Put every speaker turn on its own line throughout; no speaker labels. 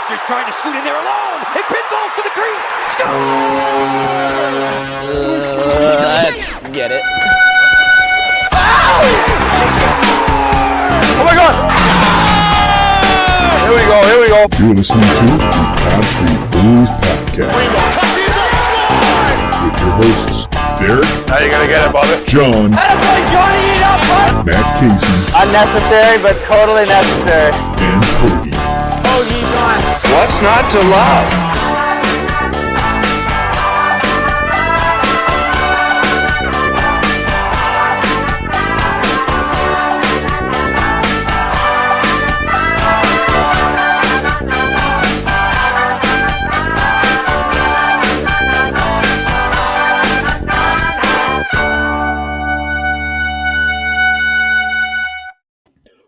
Fletcher's trying to scoot in there alone. It pinballs to the crease.
Let's get it.
Oh my God! Here we go.
You're listening to the Pod Street Blues Podcast with your hosts, Derrik.
How you gonna get it, Bobby?
John. Matt Casey.
Unnecessary, but totally necessary.
And Hoagie.
What's not to love?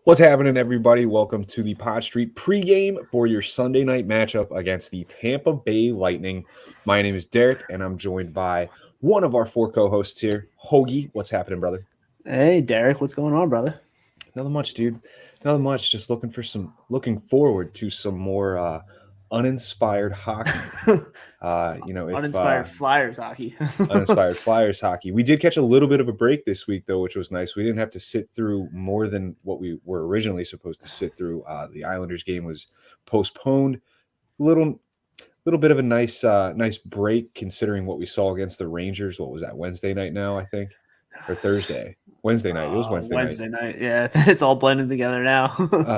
What's happening, everybody? Welcome to the Pod Street Pregame for your Sunday night matchup against the Tampa Bay Lightning. My name is Derrik, and I'm joined by one of our four co-hosts here, Hoagie. What's happening, brother?
Hey, Derrik. What's going on, brother?
Nothing much, dude. Nothing much. Just looking forward to some more uninspired hockey.
Uninspired Flyers hockey.
Uninspired Flyers hockey. We did catch a little bit of a break this week, though, which was nice. We didn't have to sit through more than what we were originally supposed to sit through. The Islanders game was postponed. Little bit of a nice break considering what we saw against the Rangers. What was that, Wednesday night now, I think? Or Thursday? Wednesday night. It was Wednesday
night. Yeah, it's all blended together now.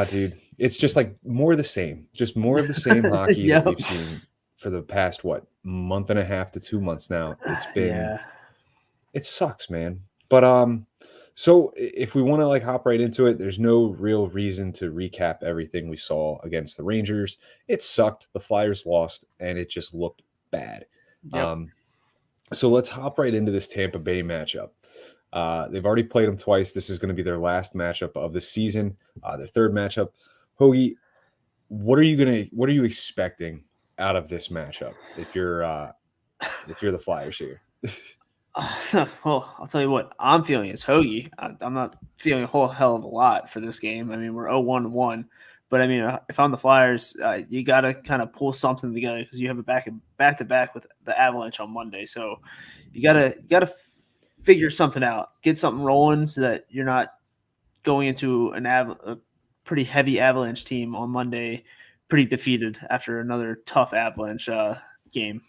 Dude, it's just like more of the same. Just more of the same hockey
Yep.
that we've seen for the past, month and a half to 2 months now. It's been It sucks, man. But so if we want to hop right into it, there's no real reason to recap everything we saw against the Rangers. It sucked. The Flyers lost, and it just looked bad.
Yep.
So let's hop right into this Tampa Bay matchup. They've already played them twice. This is going to be their last matchup of the season, their third matchup. Hoagie, what are you expecting out of this matchup if you're the Flyers here?
Well, I'll tell you what I'm feeling as Hoagie. I'm not feeling a whole hell of a lot for this game. I mean, we're 0-1-1, but I mean, if I'm the Flyers, you got to kind of pull something together because you have a back-to-back with the Avalanche on Monday. So you got to figure something out, get something rolling so that you're not going into a pretty heavy Avalanche team on Monday, pretty defeated after another tough Avalanche game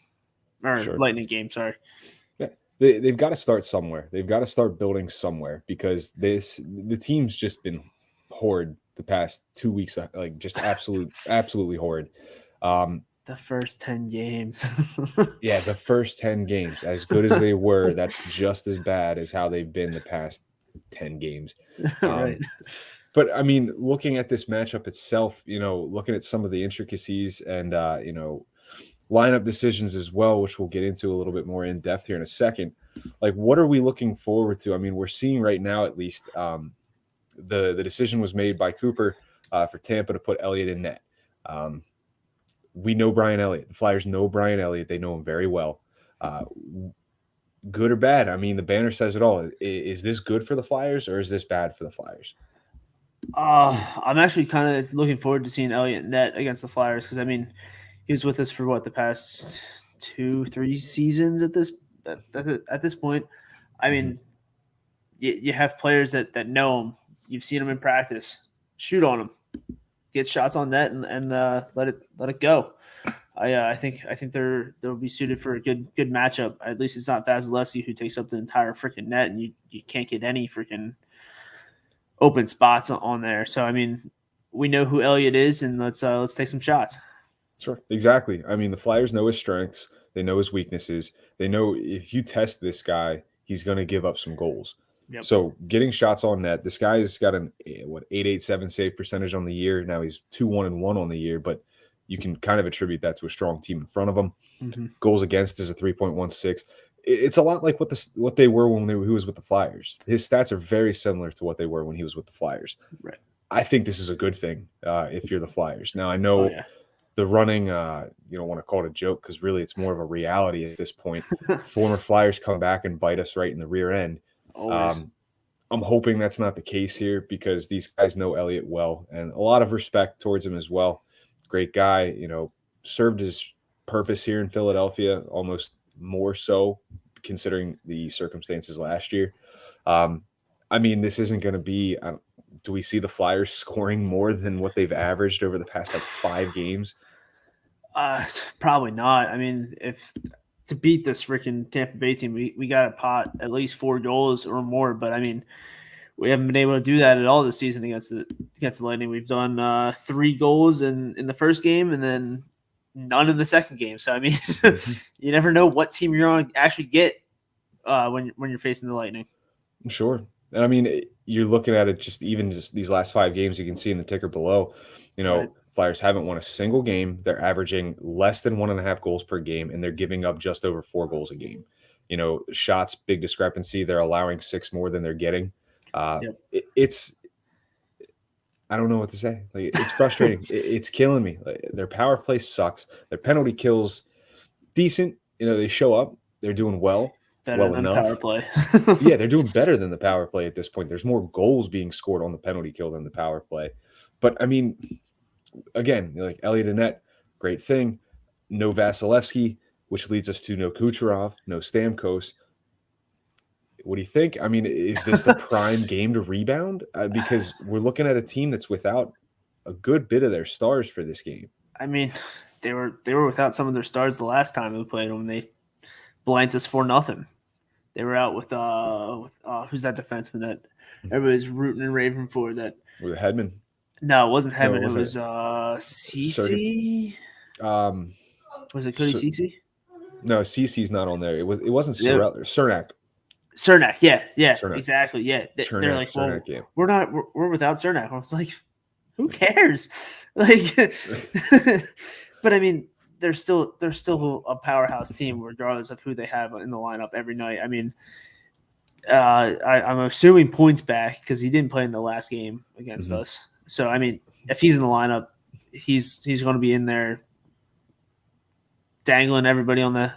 or
Sure.
Lightning game. Sorry.
Yeah, they've got to start somewhere. They've got to start building somewhere because the team's just been horrid the past 2 weeks, just absolutely horrid.
The first 10 games.
Yeah, the first 10 games, as good as they were, that's just as bad as how they've been the past 10 games.
Right.
But, I mean, looking at this matchup itself, looking at some of the intricacies and, lineup decisions as well, which we'll get into a little bit more in depth here in a second, what are we looking forward to? I mean, we're seeing right now at least the decision was made by Cooper for Tampa to put Elliott in net. We know Brian Elliott. The Flyers know Brian Elliott. They know him very well. Good or bad? I mean, the banner says it all. Is this good for the Flyers or is this bad for the Flyers?
I'm actually kind of looking forward to seeing Elliott net against the Flyers because, I mean, he was with us for the past 2-3 seasons at this point. I mean, you have players that know him. You've seen him in practice. Shoot on him. Get shots on net and let it go. I think they'll be suited for a good matchup. At least it's not Vasilevsky who takes up the entire freaking net and you can't get any freaking open spots on there. So I mean, we know who Elliott is, and let's take some shots.
Sure, exactly. I mean, the Flyers know his strengths. They know his weaknesses. They know if you test this guy, he's going to give up some goals.
Yep.
So getting shots on net, this guy has got an 887 save percentage on the year. Now he's 2-1-1 on the year, but you can kind of attribute that to a strong team in front of him.
Mm-hmm.
Goals against is a 3.16. It's a lot like what they were when he was with the Flyers. His stats are very similar to what they were when he was with the Flyers.
Right.
I think this is a good thing if you're the Flyers. Now I know the running, you don't want to call it a joke because really it's more of a reality at this point. Former Flyers come back and bite us right in the rear end. I'm hoping that's not the case here because these guys know Elliott well and a lot of respect towards him as well. great guy, served his purpose here in Philadelphia, almost more so considering the circumstances last year. This isn't going to be do we see the Flyers scoring more than what they've averaged over the past 5 games?
Probably not. If to beat this freaking Tampa Bay team, we got to pot at least 4 goals or more. But we haven't been able to do that at all this season against the Lightning. We've done 3 goals in the first game and then none in the second game. So you never know what team you're going to actually get when you're facing the Lightning.
Sure. And you're looking at it just these last 5 games. You can see in the ticker below, right. Flyers haven't won a single game. They're averaging less than 1.5 goals per game, and they're giving up just over 4 goals a game. Shots, big discrepancy. They're allowing 6 more than they're getting. It's I don't know what to say. It's frustrating. It's killing me. Their power play sucks. Their penalty kills decent. They show up. They're doing well.
Better than power play.
Yeah, they're doing better than the power play at this point. There's more goals being scored on the penalty kill than the power play. But again, Elliott and net, great thing. No Vasilevsky, which leads us to no Kucherov, no Stamkos. What do you think? Is this the prime game to rebound? Because we're looking at a team that's without a good bit of their stars for this game.
They were without some of their stars the last time we played them. They blanked us 4-0. They were out with who's that defenseman that everybody's rooting and raving for? That
with Hedman.
No, it wasn't Hedman. It was Cece. Was it Cody Cece?
No, Cece's not on there. It wasn't Cernak.
Cernak, yeah,
Cernak.
Exactly, yeah.
Cernak,
They're like,
Cernak, yeah.
we're without Cernak. I was like, who cares? But they're still a powerhouse team regardless of who they have in the lineup every night. I'm assuming points back because he didn't play in the last game against us. So if he's in the lineup, he's going to be in there dangling everybody in the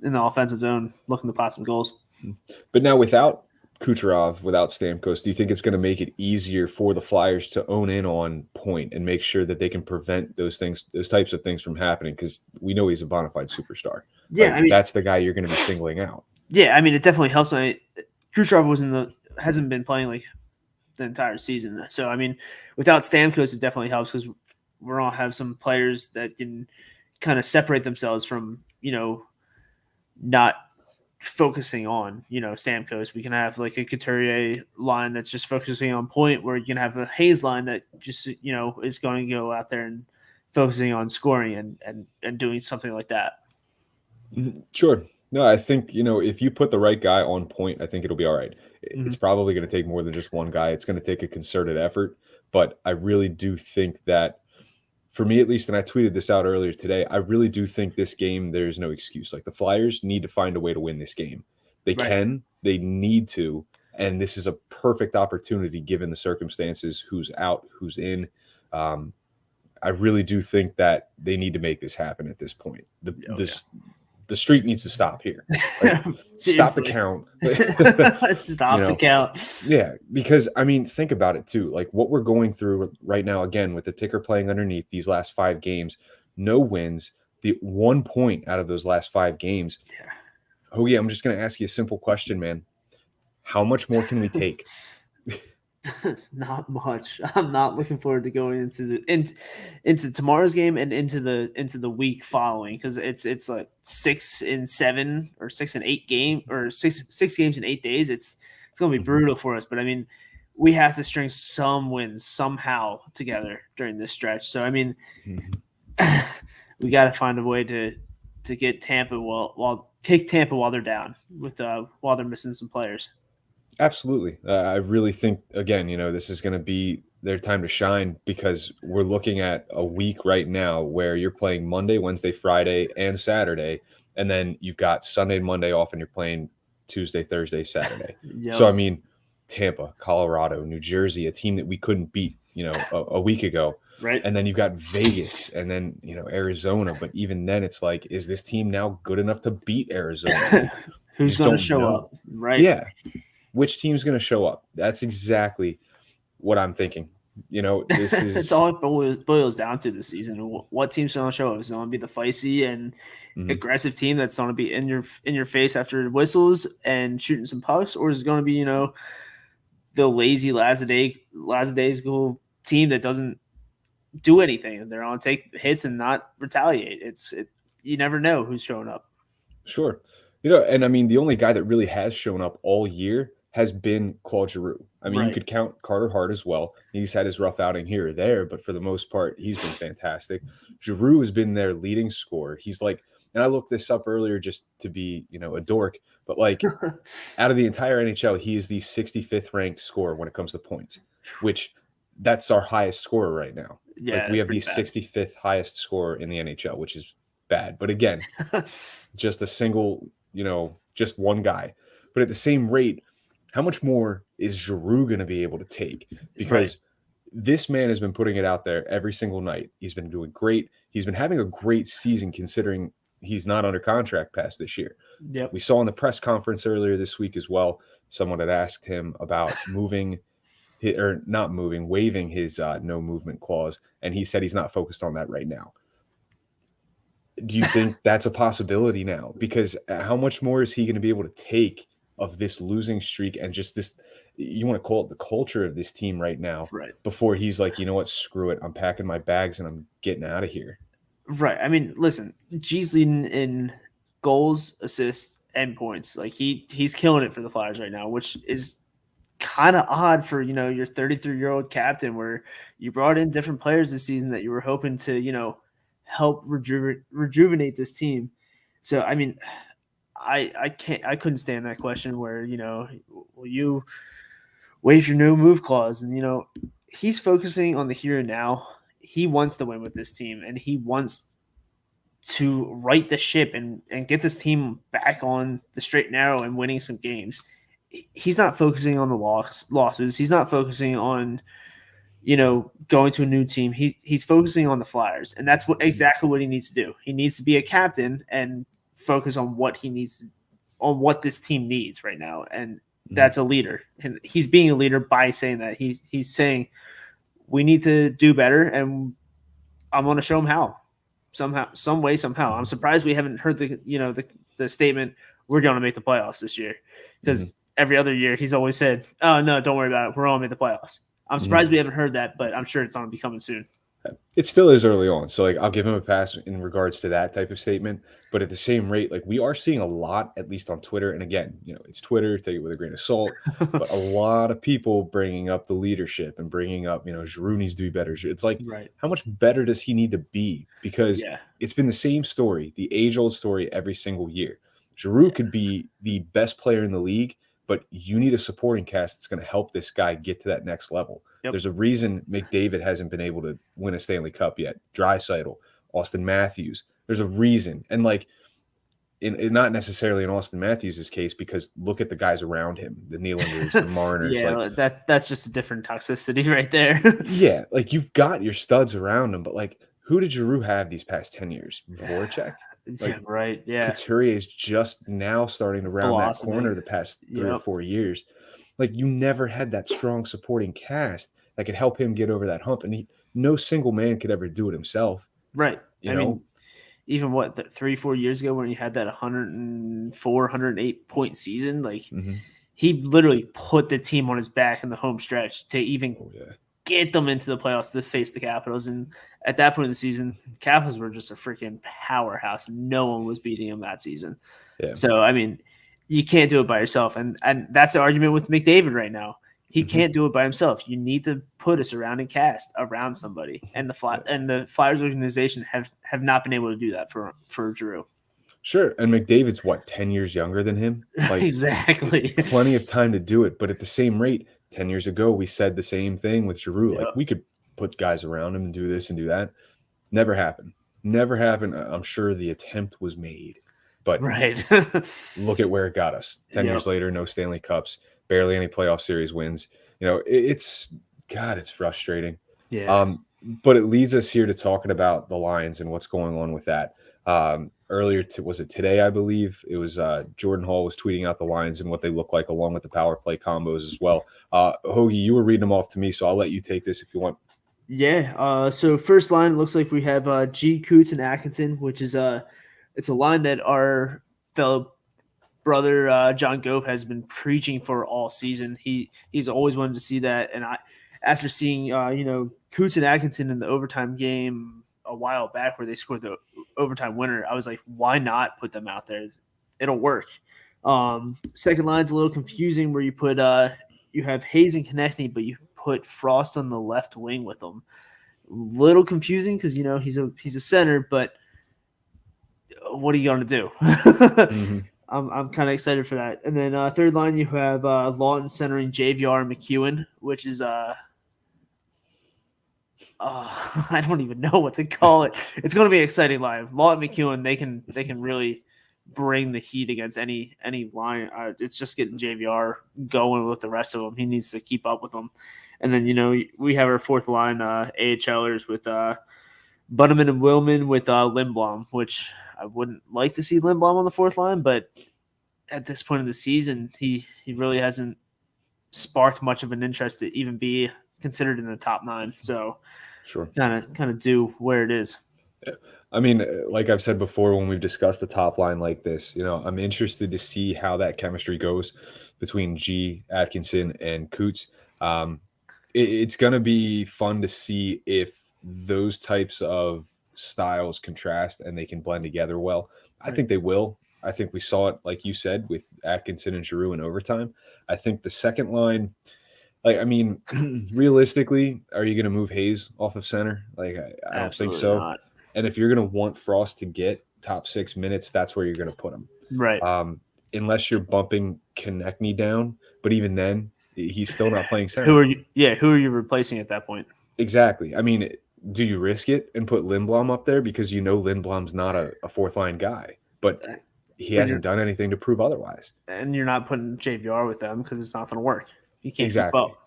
offensive zone, looking to pot some goals.
But now without Kucherov, without Stamkos, do you think it's going to make it easier for the Flyers to own in on point and make sure that they can prevent those types of things from happening? Because we know he's a bona fide superstar.
Yeah,
that's the guy you're going to be singling out.
Yeah, it definitely helps. Kucherov hasn't been playing the entire season. So without Stamkos, it definitely helps because we're going to have some players that can kind of separate themselves from not focusing on Stamkos. We can have a Couturier line that's just focusing on point, where you can have a Hayes line that just is going to go out there and focusing on scoring and doing something like that.
Sure. No, I think if you put the right guy on point, I think it'll be all right. It's probably going to take more than just one guy. It's going to take a concerted effort, but I really do think that, for me at least, and I tweeted this out earlier today, I really do think this game, there's no excuse. The Flyers need to find a way to win this game. They can, they need to, and this is a perfect opportunity given the circumstances, who's out, who's in. I really do think that they need to make this happen at this point. The streak needs to stop here. Stop the count.
Stop the count.
Yeah, because think about it too. What we're going through right now, again, with the ticker playing underneath these last 5 games, no wins, the 1 point out of those last 5 games.
Yeah.
Hoagie, I'm just going to ask you a simple question, man. How much more can we take?
Not much. I'm not looking forward to going into tomorrow's game and into the week following, because it's 6 and 7 or 6 and 8 game or six games in 8 days. It's going to be brutal for us. But we have to string some wins somehow together during this stretch. So we got to find a way to get Tampa take Tampa while they're down while they're missing some players.
Absolutely. I really think, again, this is going to be their time to shine, because we're looking at a week right now where you're playing Monday, Wednesday, Friday, and Saturday, and then you've got Sunday and Monday off, and you're playing Tuesday, Thursday, Saturday.
Yep.
So, Tampa, Colorado, New Jersey, a team that we couldn't beat, a week ago.
Right.
And then you've got Vegas, and then, Arizona. But even then, it's is this team now good enough to beat Arizona?
Who's going to show up? Right.
Yeah. Which team's going to show up? That's exactly what I'm thinking. This is
it's all it boils down to this season. What team's going to show up? Is it going to be the feisty and aggressive team that's going to be in your face after whistles and shooting some pucks, or is it going to be the lazy lackadaisical team that doesn't do anything and they're going to take hits and not retaliate? You never know who's showing up.
Sure. And I mean, the only guy that really has shown up all year has been Claude Giroux. I mean, you could count Carter Hart as well. He's had his rough outing here or there, but for the most part, he's been fantastic. Giroux has been their leading scorer. He's like, and I looked this up earlier just to be, a dork, but like out of the entire NHL, he is the 65th ranked scorer when it comes to points, which that's our highest scorer right now.
Yeah,
like we have the 65th highest scorer in the NHL, which is bad. But again, just a single, just one guy. But at the same rate, how much more is Giroux going to be able to take? Because this man has been putting it out there every single night. He's been doing great. He's been having a great season considering he's not under contract past this year.
Yep.
We saw in the press conference earlier this week as well, someone had asked him about waiving his no movement clause, and he said he's not focused on that right now. Do you think that's a possibility now? Because how much more is he going to be able to take of this losing streak and just this, you want to call it the culture of this team right now, before he's like, you know what, screw it, I'm packing my bags and I'm getting out of here.
Right. I mean, listen, G's leading in goals, assists, and points. Like he's killing it for the Flyers right now, which is kind of odd for, your 33-year-old captain, where you brought in different players this season that you were hoping to, help rejuvenate this team. So, I mean, I couldn't stand that question where, will you waive your no move clause? And, he's focusing on the here and now. He wants to win with this team, and he wants to right the ship and get this team back on the straight and narrow and winning some games. He's not focusing on the losses. He's not focusing on, going to a new team. He's focusing on the Flyers, and that's exactly what he needs to do. He needs to be a captain and focus on what this team needs right now, and that's a leader. And he's being a leader by saying that. He's saying we need to do better, and I'm going to show him how. Somehow, some way, somehow. I'm surprised we haven't heard the statement, we're going to make the playoffs this year, because every other year he's always said, oh, no, don't worry about it, we're going to make the playoffs. I'm surprised we haven't heard that, but I'm sure it's going to be coming soon.
It still is early on, so I'll give him a pass in regards to that type of statement. But at the same rate, we are seeing a lot, at least on Twitter, and again, it's Twitter, take it with a grain of salt, but a lot of people bringing up the leadership and bringing up, Giroux needs to be better. It's like, how much better does he need to be? Because it's been the same story, the age-old story every single year. Giroux could be the best player in the league, but you need a supporting cast that's going to help this guy get to that next level. There's a reason McDavid hasn't been able to win a Stanley Cup yet. Draisaitl, Austin Matthews. There's a reason. And in not necessarily in Austin Matthews' case, because look at the guys around him, the Nylanders, the Mariners.
That's just a different toxicity right there.
You've got your studs around him, but who did Giroux have these past 10 years? Voracek? Couturier is just now starting to round that corner the past 3 or 4 years. You never had that strong supporting cast that could help him get over that hump, and no single man could ever do it himself.
Right. I mean, even 3-4 years ago when you had that 104, 108 point season, he literally put the team on his back in the home stretch to even get them into the playoffs to face the Capitals. And at that point in the season, Capitals were just a freaking powerhouse. No one was beating them that season. Yeah. So, I mean, you can't do it by yourself. And that's the argument with McDavid right now. He can't do it by himself. You need to put a surrounding cast around somebody. And the Flyers organization have not been able to do that for Giroux.
Sure. And McDavid's 10 years younger than him?
Exactly.
Plenty of time to do it. But at the same rate, 10 years ago, we said the same thing with Giroux. We could put guys around him and do this and do that. Never happened. I'm sure the attempt was made. But look at where it got us. 10 years later, no Stanley Cups, barely any playoff series wins. It's frustrating. Yeah. But it leads us here to talking about the Lions and what's going on with that. earlier, was it today, I believe? It was Jordan Hall was tweeting out the lines and what they look like along with the power play combos as well. Hoagie, you were reading them off to me, so I'll let you take this if you want.
Yeah. So first line looks like we have G, Coots, and Atkinson, which is it's a line that our fellow brother John Gove has been preaching for all season. He's always wanted to see that, and after seeing Coots and Atkinson in the overtime game a while back where they scored the overtime winner, I was like, why not put them out there? It'll work. Second line's a little confusing where you put you have Hayes and Konechny, but you put Frost on the left wing with them. Little confusing because he's a center, but what are you going to do?
Mm-hmm.
I'm kind of excited for that. And then third line, you have Lawton centering JVR and McEwen, which is I don't even know what to call it. It's going to be an exciting line. Lawton, McEwen, they can really bring the heat against any line. It's just getting JVR going with the rest of them. He needs to keep up with them. And then we have our fourth line AHLers with Bunneman and Willman with Lindblom, which I wouldn't like to see Lindblom on the fourth line, but at this point of the season, he really hasn't sparked much of an interest to even be considered in the top 9. So
sure,
kind of do where it is.
Yeah. I mean, like I've said before when we've discussed the top line like this, I'm interested to see how that chemistry goes between G, Atkinson, and Coots. It's going to be fun to see if those types of styles contrast and they can blend together well. I think they will. I think we saw it, like you said, with Atkinson and Giroux in overtime. I think the second line, realistically, are you going to move Hayes off of center? I don't think so.
Not.
And if you're going to want Frost to get top 6 minutes, that's where you're going to put him.
Right.
Unless you're bumping Konechny down, but even then, he's still not playing center.
Who are you replacing at that point?
Exactly. I mean, do you risk it and put Lindblom up there because Lindblom's not a fourth line guy, but he hasn't done anything to prove otherwise.
And you're not putting JVR with them because it's not going to work. You can't
exactly.
keep up.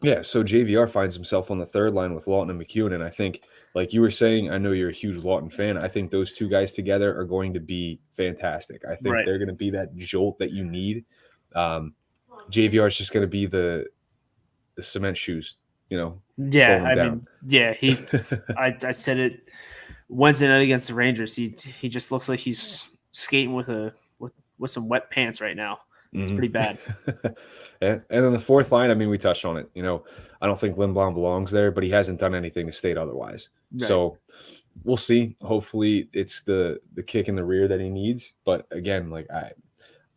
Yeah, so JVR finds himself on the third line with Lawton and McEwen, and I think, like you were saying, I know you're a huge Lawton fan. I think those two guys together are going to be fantastic. I think they're going to be that jolt that you need. JVR is just going to be the cement shoes,
Yeah, he. I said it Wednesday night against the Rangers. He just looks like he's skating with some wet pants right now. It's pretty bad.
Yeah. And then the fourth line, we touched on it. I don't think Lindblom belongs there, but he hasn't done anything to state otherwise. Right. So we'll see. Hopefully it's the kick in the rear that he needs. But again, I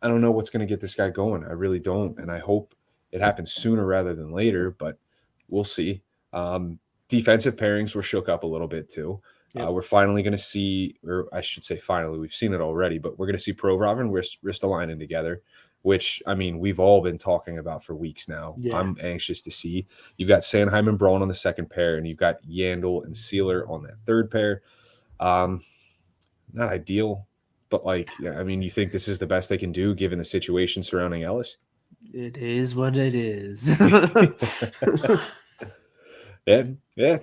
don't know what's going to get this guy going. I really don't. And I hope it happens sooner rather than later, but we'll see. Defensive pairings were shook up a little bit too. Yep. We're finally going to see, or I should say finally, we've seen it already, but we're going to see Provorov and Ristolainen together, which, we've all been talking about for weeks now. Yeah. I'm anxious to see. You've got Sanheim and Braun on the second pair, and you've got Yandel and Sealer on that third pair. Not ideal, but you think this is the best they can do given the situation surrounding Ellis?
It is what it is.
Yeah.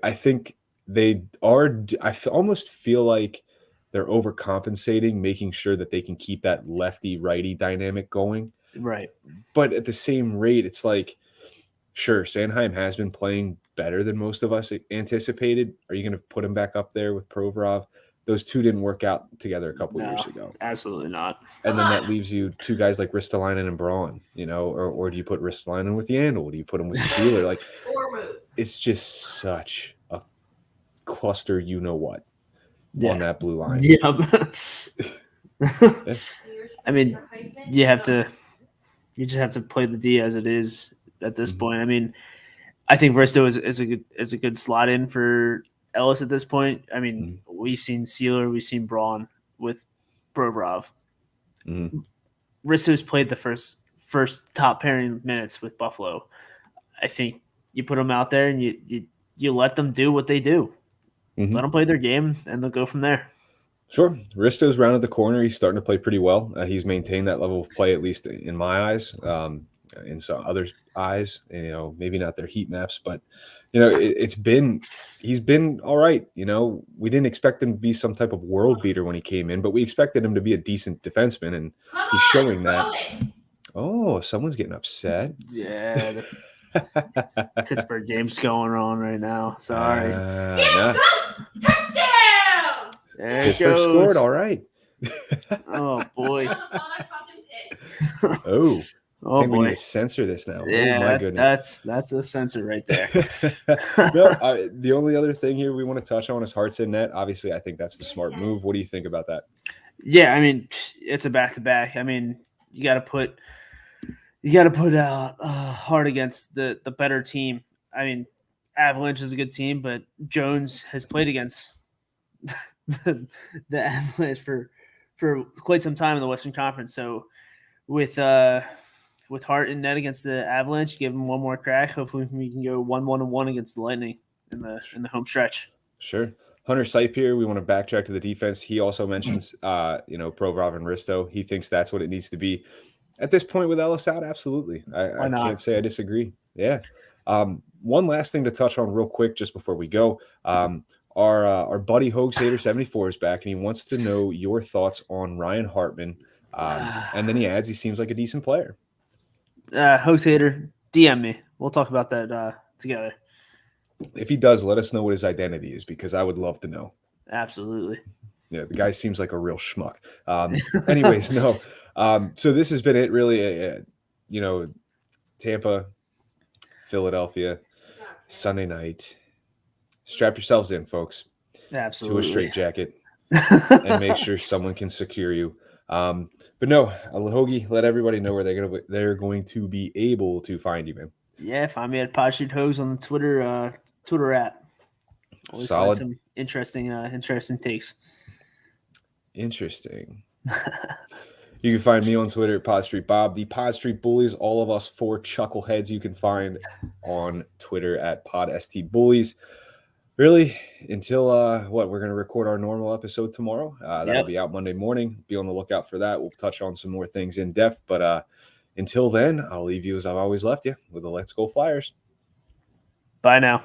I think they are. I almost feel like they're overcompensating, making sure that they can keep that lefty-righty dynamic going.
Right.
But at the same rate, it's sure, Sanheim has been playing better than most of us anticipated. Are you going to put him back up there with Provorov? Those two didn't work out together a couple years ago.
Absolutely not.
And then that leaves you two guys like Ristolainen and Braun, or do you put Ristolainen with Yandel? Do you put him with Sealer? It's just such a cluster, what. Yeah. On that blue line.
Yeah. You just have to play the D as it is at this point. I think Risto is a good slot in for Ellis at this point. We've seen Sealer, we've seen Braun with Provorov. Risto's played the first top pairing minutes with Buffalo. I think you put them out there and you let them do what they do. Let them play their game, and they'll go from there.
Sure. Risto's rounded the corner. He's starting to play pretty well. He's maintained that level of play, at least in my eyes. In some eyes. You know, maybe not their heat maps, but you know, he's been all right. You know, we didn't expect him to be some type of world beater when he came in, but we expected him to be a decent defenseman, and he's showing that. Oh, someone's getting upset.
Yeah, the Pittsburgh game's going on right now. Sorry.
Touchdown!
There it
Pittsburgh
goes.
scored. All right.
Oh boy.
Oh.
Oh
I think we
boy.
need to censor this now.
Yeah,
oh my goodness.
that's a censor right there.
No, the only other thing here we want to touch on is Hart's in net. Obviously, I think that's the smart move. What do you think about that?
Yeah, I mean, it's a back-to-back. I mean, you got to put Hart against the better team. I mean, Avalanche is a good team, but Jones has played against the Avalanche for quite some time in the Western Conference. So with Hart in net against the Avalanche, give him one more crack. Hopefully, we can go 1-1-1 against the Lightning in the home stretch.
Sure. Hunter Sipe here. We want to backtrack to the defense. He also mentions, Provorov and Risto. He thinks that's what it needs to be at this point with Ellis out. Absolutely. I can't say I disagree. Yeah. One last thing to touch on real quick, just before we go. Our buddy Hoagie 74 is back, and he wants to know your thoughts on Ryan Hartman. And then he adds, he seems like a decent player.
Hoagie, DM me. We'll talk about that together.
If he does, let us know what his identity is, because I would love to know.
Absolutely.
Yeah, the guy seems like a real schmuck. Anyways, no. So this has been it, really. Tampa, Philadelphia, Sunday night. Strap yourselves in, folks.
Absolutely.
To a straitjacket, and make sure someone can secure you. But no, Hoagie, let everybody know where they're going to be able to find you, man.
Yeah, find me at Podshoot Hogs on the Twitter app. Always
Solid.
find some interesting takes.
Interesting. You can find me on Twitter at Pod Street Bob, the Pod Street Bullies. All of us 4 chuckleheads you can find on Twitter at Pod ST Bullies. Really, until we're going to record our normal episode tomorrow. That'll be out Monday morning. Be on the lookout for that. We'll touch on some more things in depth. But until then, I'll leave you as I've always left you with the Let's Go Flyers.
Bye now.